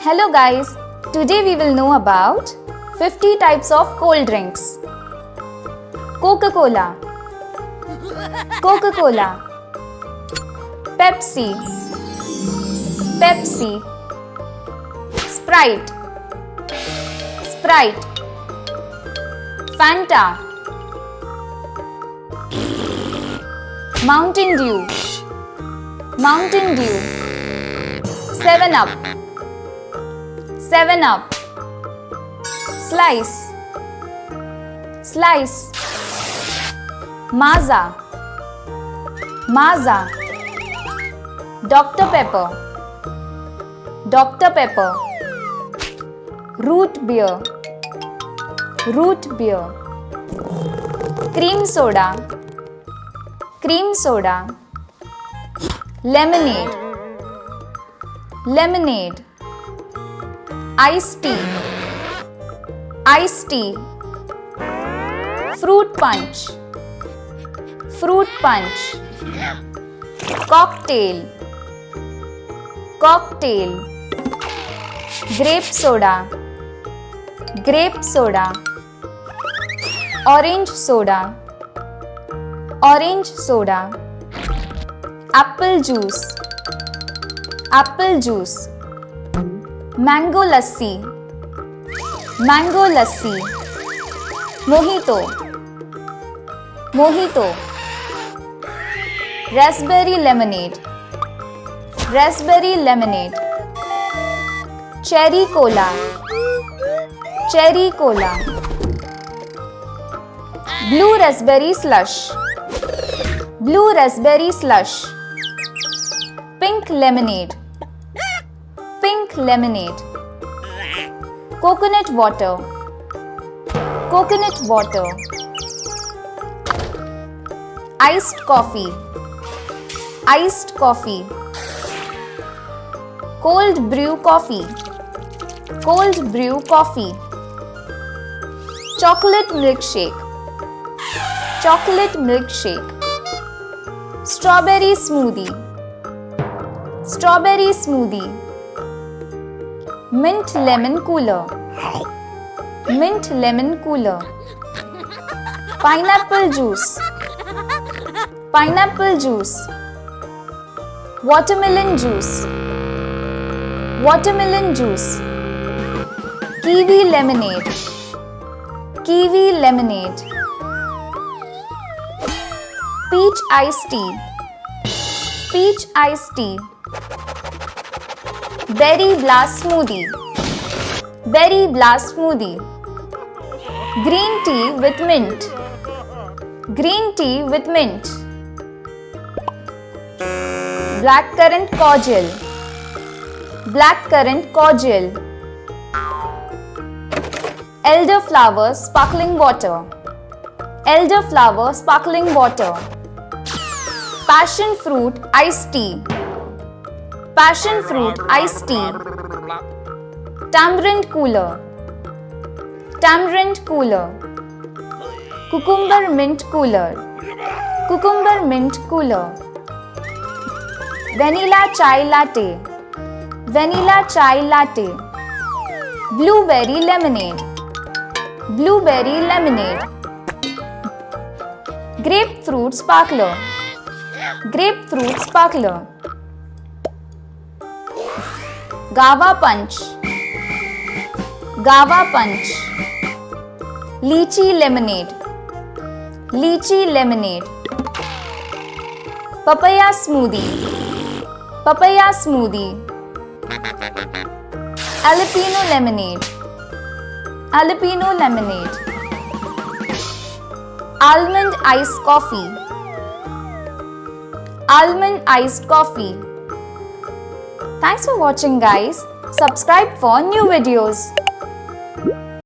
Hello guys, today we will know about 50 types of cold drinks. Coca-Cola, Coca-Cola, Pepsi, Pepsi, Sprite, Sprite, Fanta, Mountain Dew, Mountain Dew, 7 Up, 7 Up, Slice, Slice, Maaza, Maaza, Dr. Pepper, Dr. Pepper, Root Beer, Root Beer, Cream Soda, Cream Soda, Lemonade, Lemonade, Iced Tea, Iced Tea, Fruit Punch, Fruit Punch, Cocktail, Cocktail, Grape Soda, Grape Soda, Orange Soda, Orange Soda, Apple Juice, Apple Juice, Mango Lassi, Mango Lassi, Mojito, Mojito, Raspberry Lemonade, Raspberry Lemonade, Cherry Cola, Cherry Cola, Blue Raspberry Slush, Blue Raspberry Slush, Pink Lemonade, Pink Lemonade, Coconut Water, Coconut Water, Iced Coffee, Iced Coffee, Cold Brew Coffee, Cold Brew Coffee, Chocolate Milkshake, Chocolate Milkshake, Strawberry Smoothie, Strawberry Smoothie, Mint Lemon Cooler, Mint Lemon Cooler, Pineapple Juice, Pineapple Juice, Watermelon Juice, Watermelon Juice, Kiwi Lemonade, Kiwi Lemonade, Peach Iced Tea, Peach Iced Tea, Berry Blast Smoothie, Berry Blast Smoothie, Green Tea with Mint, Green Tea with Mint, Blackcurrant Cordial, Blackcurrant Cordial, Elderflower Sparkling Water, Elderflower Sparkling Water, Passion Fruit Iced Tea, Passion Fruit Iced Tea, Tamarind Cooler, Tamarind Cooler, Cucumber Mint Cooler, Cucumber Mint Cooler, Vanilla Chai Latte, Vanilla Chai Latte, Blueberry Lemonade, Blueberry Lemonade, Grapefruit Sparkler, Grapefruit Sparkler, Guava Punch, Guava Punch, Lychee Lemonade, Lychee Lemonade, Papaya Smoothie, Papaya Smoothie, Jalapeno Lemonade, Jalapeno Lemonade, Almond Iced Coffee, Almond Iced Coffee. Thanks for watching guys. Subscribe for new videos.